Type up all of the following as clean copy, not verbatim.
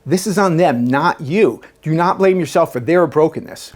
This is on them, not you. Do not blame yourself for their brokenness.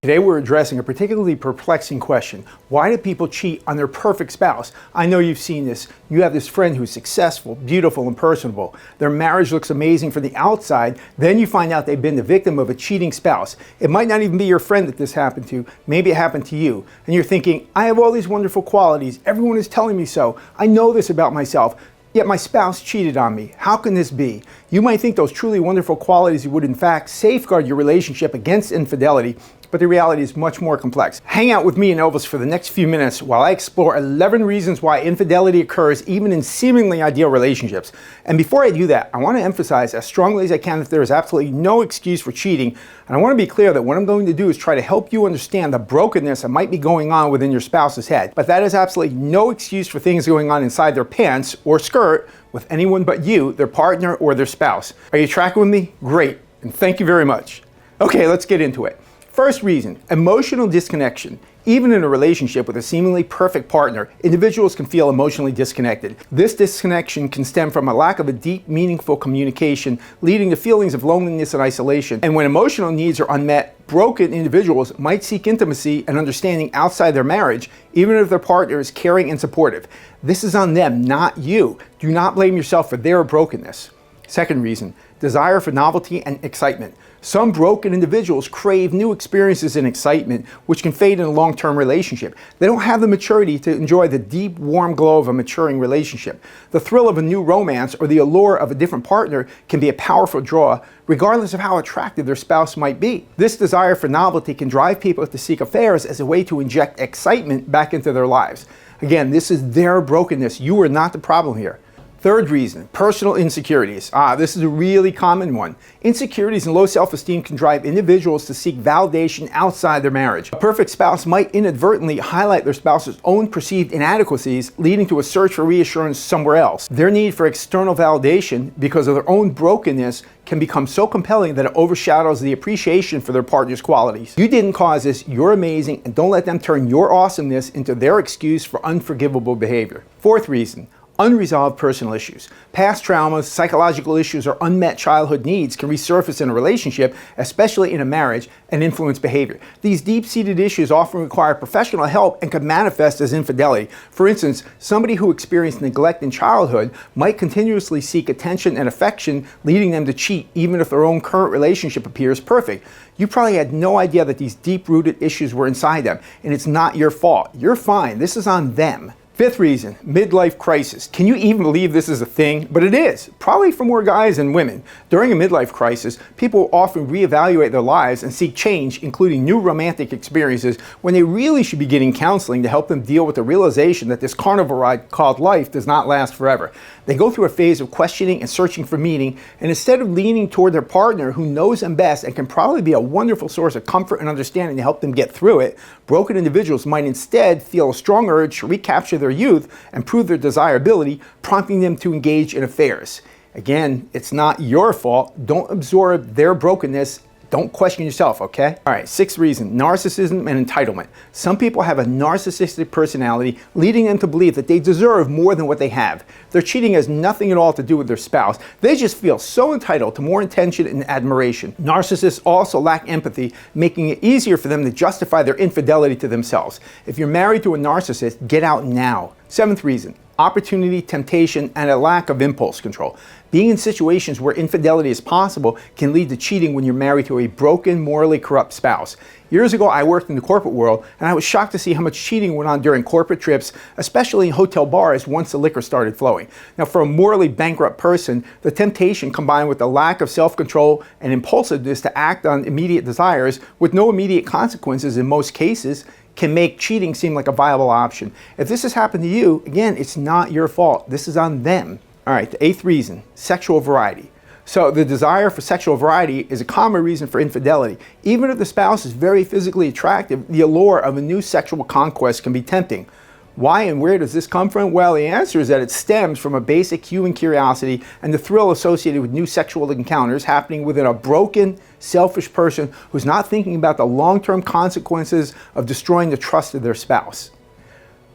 Today we're addressing a particularly perplexing question. Why do people cheat on their perfect spouse? I know you've seen this. You have this friend who's successful, beautiful, and personable. Their marriage looks amazing from the outside. Then you find out they've been the victim of a cheating spouse. It might not even be your friend that this happened to. Maybe it happened to you. And you're thinking, I have all these wonderful qualities. Everyone is telling me so. I know this about myself. Yet my spouse cheated on me. How can this be? You might think those truly wonderful qualities would in fact safeguard your relationship against infidelity, but the reality is much more complex. Hang out with me and Elvis for the next few minutes while I explore 11 reasons why infidelity occurs even in seemingly ideal relationships. And before I do that, I want to emphasize as strongly as I can that there is absolutely no excuse for cheating. And I want to be clear that what I'm going to do is try to help you understand the brokenness that might be going on within your spouse's head. But that is absolutely no excuse for things going on inside their pants or skirt with anyone but you, their partner, or their spouse. Are you tracking with me? Great, and thank you very much. Okay, let's get into it. First reason, emotional disconnection. Even in a relationship with a seemingly perfect partner, individuals can feel emotionally disconnected. This disconnection can stem from a lack of a deep, meaningful communication, leading to feelings of loneliness and isolation. And when emotional needs are unmet, broken individuals might seek intimacy and understanding outside their marriage, even if their partner is caring and supportive. This is on them, not you. Do not blame yourself for their brokenness. Second reason, desire for novelty and excitement. Some broken individuals crave new experiences and excitement, which can fade in a long-term relationship. They don't have the maturity to enjoy the deep, warm glow of a maturing relationship. The thrill of a new romance or the allure of a different partner can be a powerful draw, regardless of how attractive their spouse might be. This desire for novelty can drive people to seek affairs as a way to inject excitement back into their lives. Again, this is their brokenness. You are not the problem here. Third reason, personal insecurities. This is a really common one. Insecurities and low self-esteem can drive individuals to seek validation outside their marriage. A perfect spouse might inadvertently highlight their spouse's own perceived inadequacies, leading to a search for reassurance somewhere else. Their need for external validation because of their own brokenness can become so compelling that it overshadows the appreciation for their partner's qualities. You didn't cause this, you're amazing, and don't let them turn your awesomeness into their excuse for unforgivable behavior. Fourth reason, unresolved personal issues. Past traumas, psychological issues, or unmet childhood needs can resurface in a relationship, especially in a marriage, and influence behavior. These deep-seated issues often require professional help and can manifest as infidelity. For instance, somebody who experienced neglect in childhood might continuously seek attention and affection, leading them to cheat even if their own current relationship appears perfect. You probably had no idea that these deep-rooted issues were inside them, and it's not your fault. You're fine. This is on them. Fifth reason, midlife crisis. Can you even believe this is a thing? But it is, probably for more guys than women. During a midlife crisis, people often reevaluate their lives and seek change, including new romantic experiences, when they really should be getting counseling to help them deal with the realization that this carnival ride called life does not last forever. They go through a phase of questioning and searching for meaning, and instead of leaning toward their partner who knows them best and can probably be a wonderful source of comfort and understanding to help them get through it, broken individuals might instead feel a strong urge to recapture their youth and prove their desirability, prompting them to engage in affairs. Again, it's not your fault. Don't absorb their brokenness. Don't question yourself, okay? All right, sixth reason, narcissism and entitlement. Some people have a narcissistic personality, leading them to believe that they deserve more than what they have. Their cheating has nothing at all to do with their spouse. They just feel so entitled to more attention and admiration. Narcissists also lack empathy, making it easier for them to justify their infidelity to themselves. If you're married to a narcissist, get out now. Seventh reason, opportunity, temptation, and a lack of impulse control. Being in situations where infidelity is possible can lead to cheating when you're married to a broken, morally corrupt spouse. Years ago, I worked in the corporate world, and I was shocked to see how much cheating went on during corporate trips, especially in hotel bars once the liquor started flowing. Now, for a morally bankrupt person, the temptation combined with the lack of self-control and impulsiveness to act on immediate desires with no immediate consequences in most cases can make cheating seem like a viable option. If this has happened to you, again, it's not your fault. This is on them. All right, the eighth reason, sexual variety. So the desire for sexual variety is a common reason for infidelity. Even if the spouse is very physically attractive, the allure of a new sexual conquest can be tempting. Why and where does this come from? Well, the answer is that it stems from a basic human curiosity and the thrill associated with new sexual encounters happening within a broken, selfish person who's not thinking about the long-term consequences of destroying the trust of their spouse.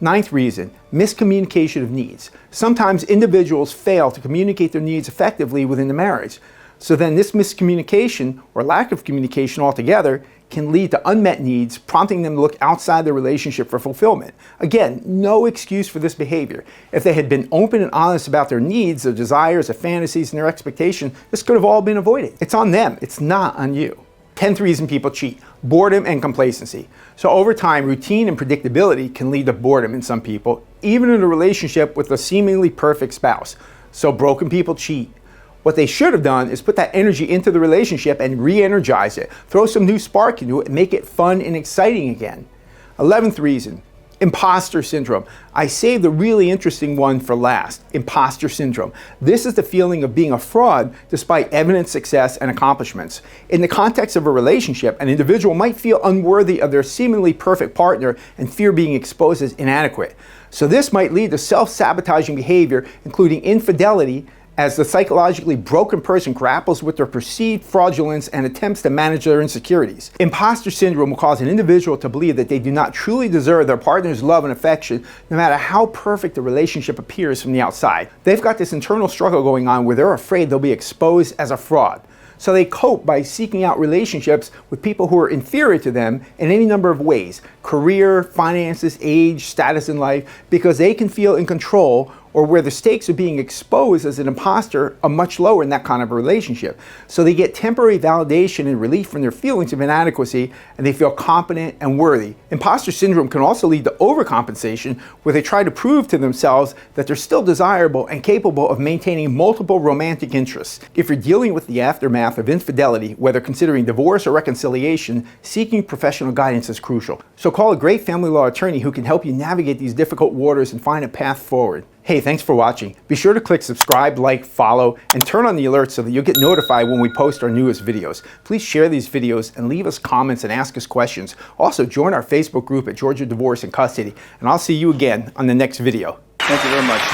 Ninth reason, miscommunication of needs. Sometimes individuals fail to communicate their needs effectively within the marriage. So then this miscommunication or lack of communication altogether can lead to unmet needs, prompting them to look outside their relationship for fulfillment. Again, no excuse for this behavior. If they had been open and honest about their needs, their desires, their fantasies, and their expectations, this could have all been avoided. It's on them, it's not on you. 10th reason people cheat: boredom and complacency. So over time, routine and predictability can lead to boredom in some people, even in a relationship with a seemingly perfect spouse. So broken people cheat. What they should have done is put that energy into the relationship and re-energize it. Throw some new spark into it and make it fun and exciting again. 11th reason, impostor syndrome. I saved the really interesting one for last, impostor syndrome. This is the feeling of being a fraud despite evident success and accomplishments. In the context of a relationship, an individual might feel unworthy of their seemingly perfect partner and fear being exposed as inadequate. So this might lead to self-sabotaging behavior, including infidelity, as the psychologically broken person grapples with their perceived fraudulence and attempts to manage their insecurities. Imposter syndrome will cause an individual to believe that they do not truly deserve their partner's love and affection, no matter how perfect the relationship appears from the outside. They've got this internal struggle going on where they're afraid they'll be exposed as a fraud. So they cope by seeking out relationships with people who are inferior to them in any number of ways: career, finances, age, status in life, because they can feel in control, or where the stakes of being exposed as an imposter are much lower in that kind of a relationship. So they get temporary validation and relief from their feelings of inadequacy, and they feel competent and worthy. Imposter syndrome can also lead to overcompensation, where they try to prove to themselves that they're still desirable and capable of maintaining multiple romantic interests. If you're dealing with the aftermath of infidelity, whether considering divorce or reconciliation, seeking professional guidance is crucial. So call a great family law attorney who can help you navigate these difficult waters and find a path forward. Hey, thanks for watching. Be sure to click subscribe, like, follow, and turn on the alerts so that you'll get notified when we post our newest videos. Please share these videos and leave us comments and ask us questions. Also, join our Facebook group at Georgia Divorce and Custody, and I'll see you again on the next video. Thank you very much.